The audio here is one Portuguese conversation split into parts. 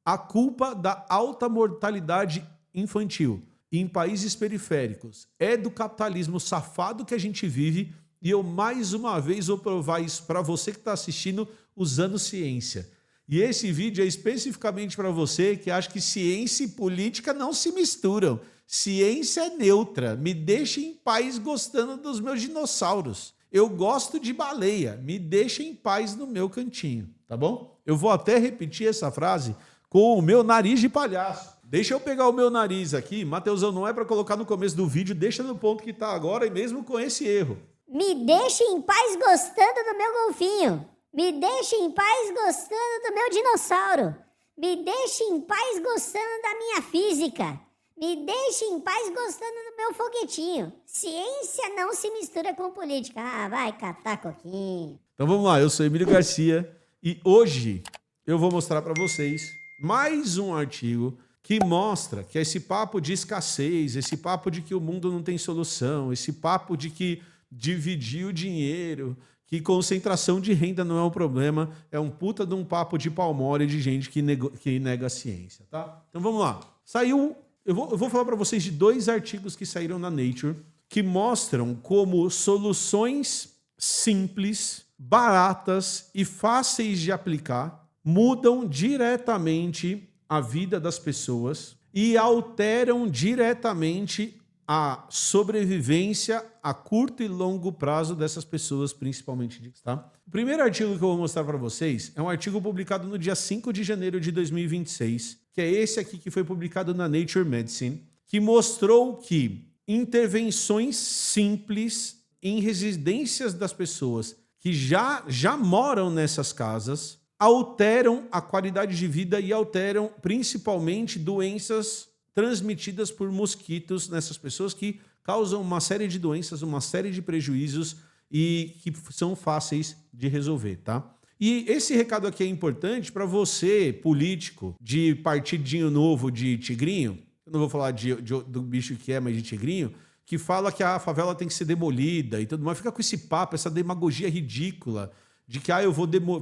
a culpa da alta mortalidade infantil em países periféricos é do capitalismo safado que a gente vive, e eu mais uma vez vou provar isso para você que está assistindo usando ciência. E esse vídeo é especificamente para você que acha que ciência e política não se misturam. Ciência é neutra. Me deixa em paz gostando dos meus dinossauros. Eu gosto de baleia. Me deixa em paz no meu cantinho, tá bom? Eu vou até repetir essa frase com o meu nariz de palhaço. Deixa eu pegar o meu nariz aqui. Mateusão, não é para colocar no começo do vídeo, deixa no ponto que está agora e mesmo com esse erro. Me deixa em paz gostando do meu golfinho. Me deixa em paz gostando do meu dinossauro. Me deixa em paz gostando da minha física. Me deixa em paz gostando do meu foguetinho. Ciência não se mistura com política. Ah, vai catar coquinho. Então vamos lá, eu sou Emílio Garcia e hoje eu vou mostrar para vocês mais um artigo que mostra que esse papo de escassez, esse papo de que o mundo não tem solução, esse papo de que dividir o dinheiro, que concentração de renda não é um problema, é um puta de um papo de palmole de gente que nega a ciência, tá? Então vamos lá. Saiu, eu vou falar para vocês de 2 artigos que saíram na Nature que mostram como soluções simples, baratas e fáceis de aplicar mudam diretamente a vida das pessoas e alteram diretamente a sobrevivência a curto e longo prazo dessas pessoas, principalmente. Tá? O primeiro artigo que eu vou mostrar para vocês é um artigo publicado no dia 5 de janeiro de 2026, que é esse aqui que foi publicado na Nature Medicine, que mostrou que intervenções simples em residências das pessoas que já moram nessas casas alteram a qualidade de vida e alteram principalmente doenças transmitidas por mosquitos nessas pessoas que causam uma série de doenças, uma série de prejuízos e que são fáceis de resolver, tá? E esse recado aqui é importante para você, político, de partidinho novo de tigrinho, eu não vou falar do bicho que é, mas de tigrinho, que fala que a favela tem que ser demolida e tudo mais. Fica com esse papo, essa demagogia ridícula de que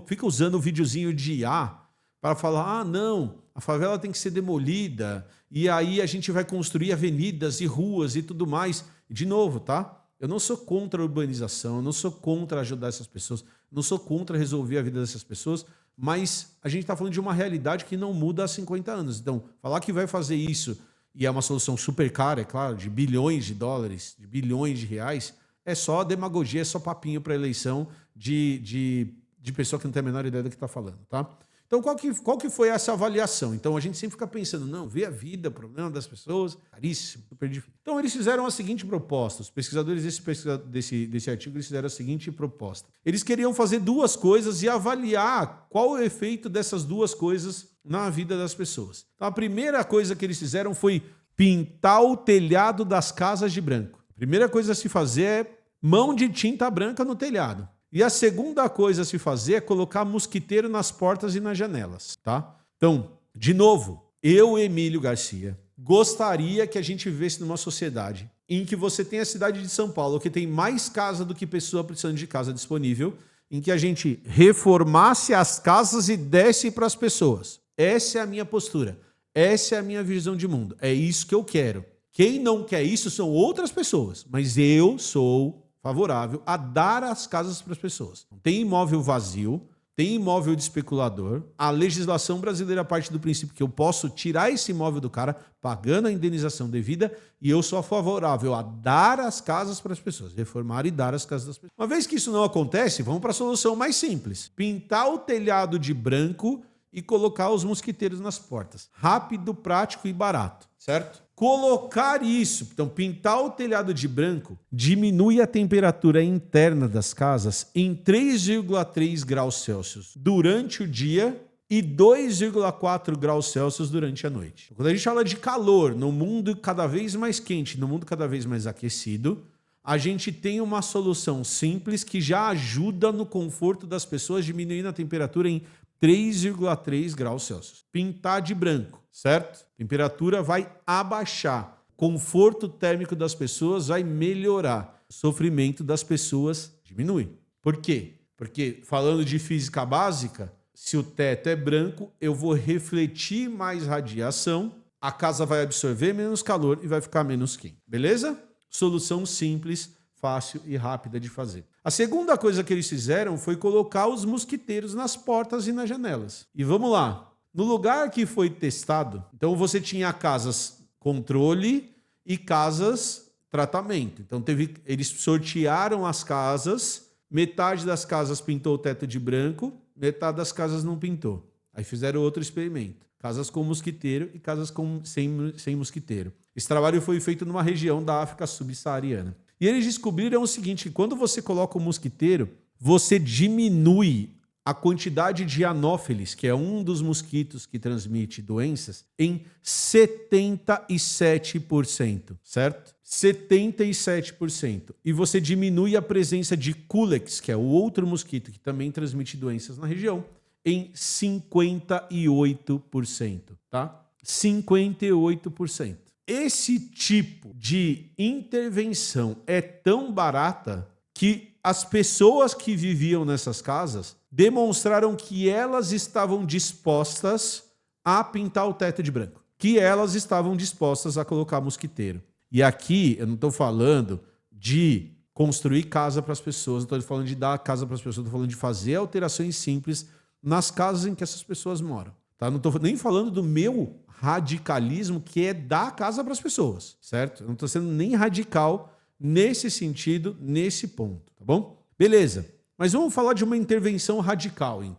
fica usando o videozinho de IA para falar, não, a favela tem que ser demolida e aí a gente vai construir avenidas e ruas e tudo mais. De novo, tá? Eu não sou contra a urbanização, eu não sou contra ajudar essas pessoas, eu não sou contra resolver a vida dessas pessoas, mas a gente está falando de uma realidade que não muda há 50 anos. Então, falar que vai fazer isso e é uma solução super cara, é claro, de bilhões de dólares, de bilhões de reais, é só demagogia, é só papinho para eleição de pessoa que não tem a menor ideia do que está falando, tá? Então, qual que foi essa avaliação? Então, a gente sempre fica pensando, não, ver a vida, o problema das pessoas, caríssimo, super difícil. Então, eles fizeram a seguinte proposta, os pesquisadores desse artigo, eles fizeram a seguinte proposta. Eles queriam fazer 2 coisas e avaliar qual o efeito dessas 2 coisas na vida das pessoas. Então, a primeira coisa que eles fizeram foi pintar o telhado das casas de branco. A primeira coisa a se fazer é mão de tinta branca no telhado. E a segunda coisa a se fazer é colocar mosquiteiro nas portas e nas janelas, tá? Então, de novo, eu, Emílio Garcia, gostaria que a gente vivesse numa sociedade em que você tem a cidade de São Paulo, que tem mais casa do que pessoa precisando de casa disponível, em que a gente reformasse as casas e desse para as pessoas. Essa é a minha postura. Essa é a minha visão de mundo. É isso que eu quero. Quem não quer isso são outras pessoas, mas eu sou favorável a dar as casas para as pessoas. Tem imóvel vazio, tem imóvel de especulador. A legislação brasileira parte do princípio que eu posso tirar esse imóvel do cara pagando a indenização devida e eu sou favorável a dar as casas para as pessoas, reformar e dar as casas das pessoas. Uma vez que isso não acontece, vamos para a solução mais simples. Pintar o telhado de branco e colocar os mosquiteiros nas portas. Rápido, prático e barato, certo? Colocar isso, então pintar o telhado de branco, diminui a temperatura interna das casas em 3,3 graus Celsius durante o dia e 2,4 graus Celsius durante a noite. Quando a gente fala de calor no mundo cada vez mais quente, no mundo cada vez mais aquecido, a gente tem uma solução simples que já ajuda no conforto das pessoas, diminuindo a temperatura em 3,3 graus Celsius. Pintar de branco, certo? Temperatura vai abaixar. Conforto térmico das pessoas vai melhorar. O sofrimento das pessoas diminui. Por quê? Porque, falando de física básica, se o teto é branco, eu vou refletir mais radiação, a casa vai absorver menos calor e vai ficar menos quente. Beleza? Solução simples, fácil e rápida de fazer. A segunda coisa que eles fizeram foi colocar os mosquiteiros nas portas e nas janelas. E vamos lá. No lugar que foi testado, então você tinha casas controle e casas tratamento. Então eles sortearam as casas, metade das casas pintou o teto de branco, metade das casas não pintou. Aí fizeram outro experimento. Casas com mosquiteiro e casas sem mosquiteiro. Esse trabalho foi feito numa região da África subsaariana. E eles descobriram o seguinte, que quando você coloca o mosquiteiro, você diminui a quantidade de anófeles, que é um dos mosquitos que transmite doenças, em 77%, certo? 77%. E você diminui a presença de Culex, que é o outro mosquito que também transmite doenças na região, em 58%, tá? 58%. Esse tipo de intervenção é tão barata que as pessoas que viviam nessas casas demonstraram que elas estavam dispostas a pintar o teto de branco, que elas estavam dispostas a colocar mosquiteiro. E aqui eu não estou falando de construir casa para as pessoas, não estou falando de dar casa para as pessoas, estou falando de fazer alterações simples nas casas em que essas pessoas moram. Tá? Não estou nem falando do meu radicalismo, que é dar a casa para as pessoas, certo? Eu não estou sendo nem radical nesse sentido, nesse ponto, tá bom? Beleza, mas vamos falar de uma intervenção radical, hein?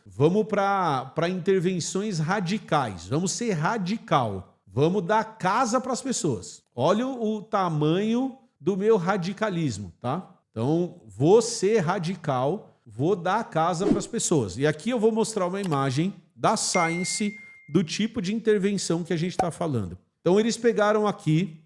Vamos para intervenções radicais, vamos ser radical, vamos dar casa para as pessoas. Olha o tamanho do meu radicalismo, tá? Então, vou ser radical, vou dar a casa para as pessoas. E aqui eu vou mostrar uma imagem da Science do tipo de intervenção que a gente está falando. Então, eles pegaram aqui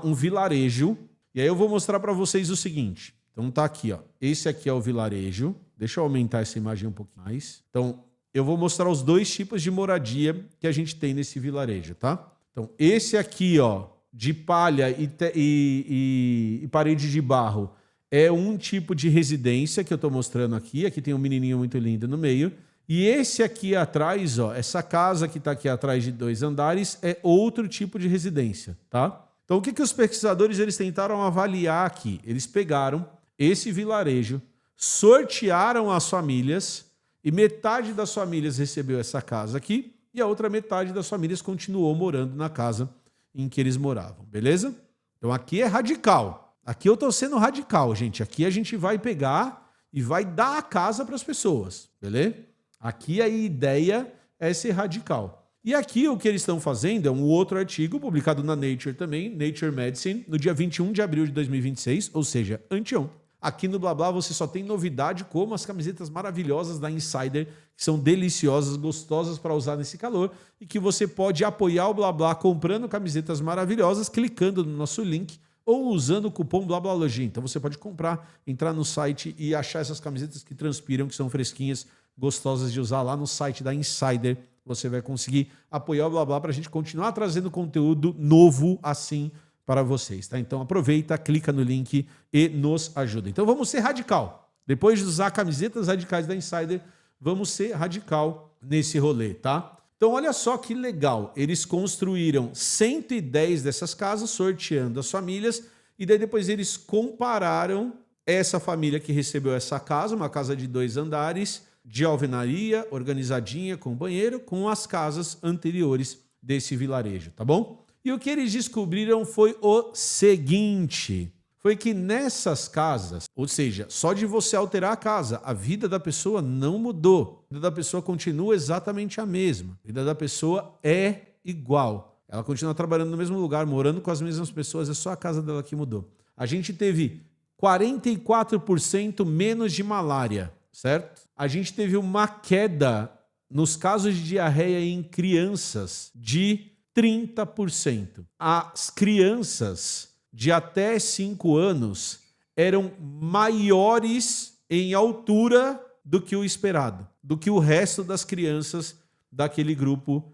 um vilarejo, e aí eu vou mostrar para vocês o seguinte. Então, tá aqui, ó. Esse aqui é o vilarejo. Deixa eu aumentar essa imagem um pouquinho mais. Então, eu vou mostrar os dois tipos de moradia que a gente tem nesse vilarejo, tá? Então, esse aqui, ó, de palha e parede de barro, é um tipo de residência que eu estou mostrando aqui. Aqui tem um menininho muito lindo no meio. E esse aqui atrás, ó, essa casa que está aqui atrás de 2 andares, é outro tipo de residência, tá? Então, o que os pesquisadores eles tentaram avaliar aqui? Eles pegaram esse vilarejo, sortearam as famílias, e metade das famílias recebeu essa casa aqui, e a outra metade das famílias continuou morando na casa em que eles moravam, beleza? Então, aqui é radical. Aqui eu estou sendo radical, gente. Aqui a gente vai pegar e vai dar a casa para as pessoas, beleza? Aqui a ideia é ser radical. E aqui o que eles estão fazendo é um outro artigo publicado na Nature também, Nature Medicine, no dia 21 de abril de 2026, ou seja, anteontem. Aqui no Blá Blá você só tem novidade como as camisetas maravilhosas da Insider, que são deliciosas, gostosas para usar nesse calor e que você pode apoiar o Blá Blá comprando camisetas maravilhosas, clicando no nosso link ou usando o cupom BLABLALOGIA. Então você pode comprar, entrar no site e achar essas camisetas que transpiram, que são fresquinhas, gostosas de usar lá no site da Insider. Você vai conseguir apoiar o Blá Blá para a gente continuar trazendo conteúdo novo assim para vocês, tá? Então aproveita, clica no link e nos ajuda. Então vamos ser radical. Depois de usar camisetas radicais da Insider, vamos ser radical nesse rolê, tá? Então olha só que legal. Eles construíram 110 dessas casas, sorteando as famílias, e daí depois eles compararam essa família que recebeu essa casa, uma casa de 2 andares, de alvenaria, organizadinha, com banheiro, com as casas anteriores desse vilarejo, tá bom? E o que eles descobriram foi o seguinte, foi que nessas casas, ou seja, só de você alterar a casa, a vida da pessoa não mudou. A vida da pessoa continua exatamente a mesma. A vida da pessoa é igual. Ela continua trabalhando no mesmo lugar, morando com as mesmas pessoas, é só a casa dela que mudou. A gente teve 44% menos de malária, certo? A gente teve uma queda nos casos de diarreia em crianças de 30%. As crianças de até 5 anos eram maiores em altura do que o esperado, do que o resto das crianças daquele grupo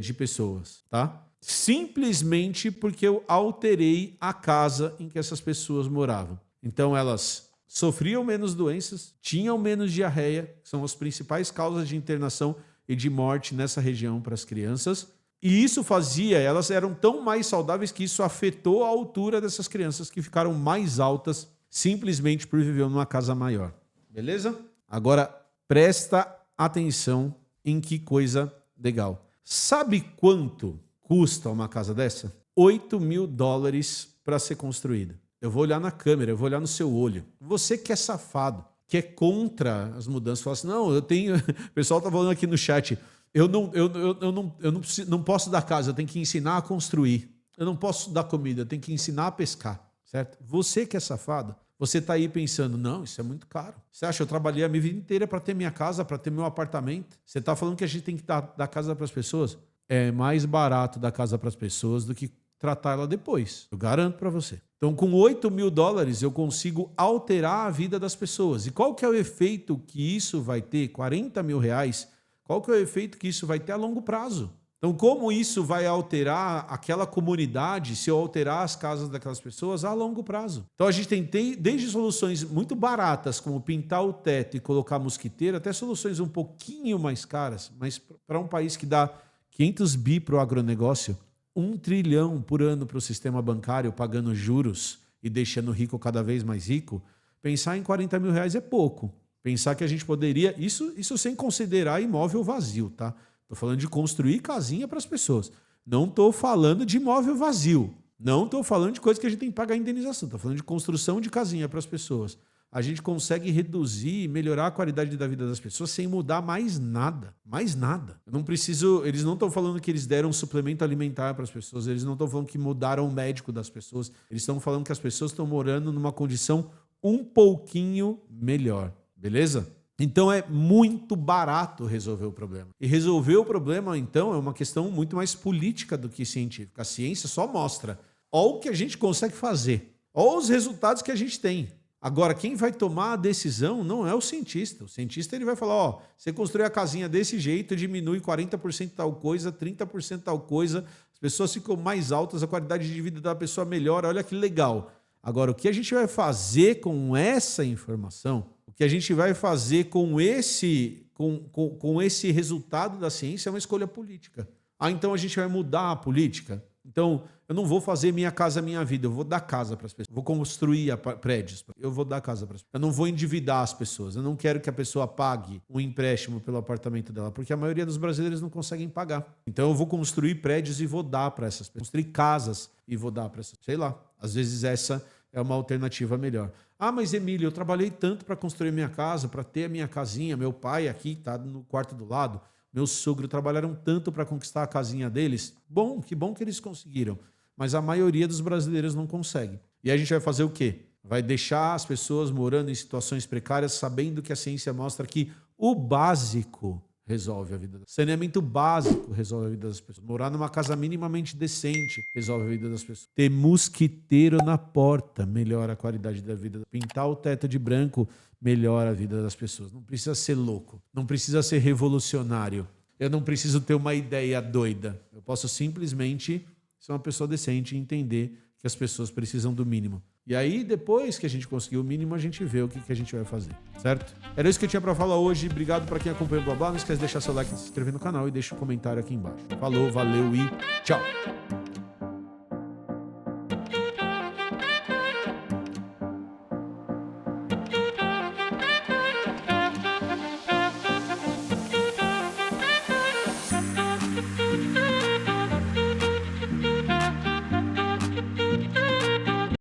de pessoas, tá? Simplesmente porque eu alterei a casa em que essas pessoas moravam. Então elas sofriam menos doenças, tinham menos diarreia, que são as principais causas de internação e de morte nessa região para as crianças. E isso fazia, elas eram tão mais saudáveis que isso afetou a altura dessas crianças, que ficaram mais altas simplesmente por viver numa casa maior. Beleza? Agora, presta atenção em que coisa legal. Sabe quanto custa uma casa dessa? $8.000 para ser construída. Eu vou olhar na câmera, eu vou olhar no seu olho. Você que é safado, que é contra as mudanças, fala assim, não, eu tenho... O pessoal tá falando aqui no chat, eu não posso dar casa, eu tenho que ensinar a construir. Eu não posso dar comida, eu tenho que ensinar a pescar, certo? Você que é safado, você tá aí pensando, não, isso é muito caro. Você acha, eu trabalhei a minha vida inteira para ter minha casa, para ter meu apartamento. Você tá falando que a gente tem que dar casa para as pessoas? É mais barato dar casa para as pessoas do que tratar ela depois. Eu garanto para você. Então, com $8.000, eu consigo alterar a vida das pessoas. E qual que é o efeito que isso vai ter? R$40.000. Qual que é o efeito que isso vai ter a longo prazo? Então, como isso vai alterar aquela comunidade se eu alterar as casas daquelas pessoas a longo prazo? Então, a gente tem desde soluções muito baratas, como pintar o teto e colocar mosquiteiro, até soluções um pouquinho mais caras, mas para um país que dá 500 bi para o agronegócio, 1 trilhão por ano para o sistema bancário, pagando juros e deixando o rico cada vez mais rico, pensar em R$40.000 é pouco. Pensar que a gente poderia... Isso sem considerar imóvel vazio, tá? Estou falando de construir casinha para as pessoas. Não estou falando de imóvel vazio. Não estou falando de coisa que a gente tem que pagar indenização. Estou falando de construção de casinha para as pessoas. A gente consegue reduzir e melhorar a qualidade da vida das pessoas sem mudar mais nada. Mais nada. Eu não preciso... Eles não estão falando que eles deram suplemento alimentar para as pessoas. Eles não estão falando que mudaram o médico das pessoas. Eles estão falando que as pessoas estão morando numa condição um pouquinho melhor. Beleza? Então é muito barato resolver o problema. E resolver o problema, então, é uma questão muito mais política do que científica. A ciência só mostra o que a gente consegue fazer. Olha os resultados que a gente tem. Agora, quem vai tomar a decisão não é o cientista. O cientista ele vai falar, ó, você construiu a casinha desse jeito, diminui 40% tal coisa, 30% tal coisa, as pessoas ficam mais altas, a qualidade de vida da pessoa melhora, olha que legal. Agora, o que a gente vai fazer com essa informação, o que a gente vai fazer com esse resultado da ciência é uma escolha política. Ah, então a gente vai mudar a política? Então, eu não vou fazer minha casa, minha vida. Eu vou dar casa para as pessoas. Eu vou construir prédios. Eu vou dar casa para as pessoas. Eu não vou endividar as pessoas. Eu não quero que a pessoa pague um empréstimo pelo apartamento dela, porque a maioria dos brasileiros não conseguem pagar. Então, eu vou construir prédios e vou dar para essas pessoas. Construir casas e vou dar para essas pessoas. Sei lá. Às vezes essa é uma alternativa melhor. Ah, mas Emílio, eu trabalhei tanto para construir minha casa, para ter a minha casinha. Meu pai aqui está no quarto do lado. Meu sogro trabalharam tanto para conquistar a casinha deles. Bom, que bom que eles conseguiram. Mas a maioria dos brasileiros não consegue. E a gente vai fazer o quê? Vai deixar as pessoas morando em situações precárias, sabendo que a ciência mostra que o básico resolve a vida. Saneamento básico resolve a vida das pessoas. Morar numa casa minimamente decente resolve a vida das pessoas. Ter mosquiteiro na porta melhora a qualidade da vida. Pintar o teto de branco melhora a vida das pessoas. Não precisa ser louco. Não precisa ser revolucionário. Eu não preciso ter uma ideia doida. Eu posso simplesmente ser uma pessoa decente e entender que as pessoas precisam do mínimo. E aí, depois que a gente conseguir o mínimo, a gente vê o que a gente vai fazer, certo? Era isso que eu tinha pra falar hoje. Obrigado pra quem acompanha o Blá Blá. Não esquece de deixar seu like, se inscrever no canal e deixa um comentário aqui embaixo. Falou, valeu e tchau!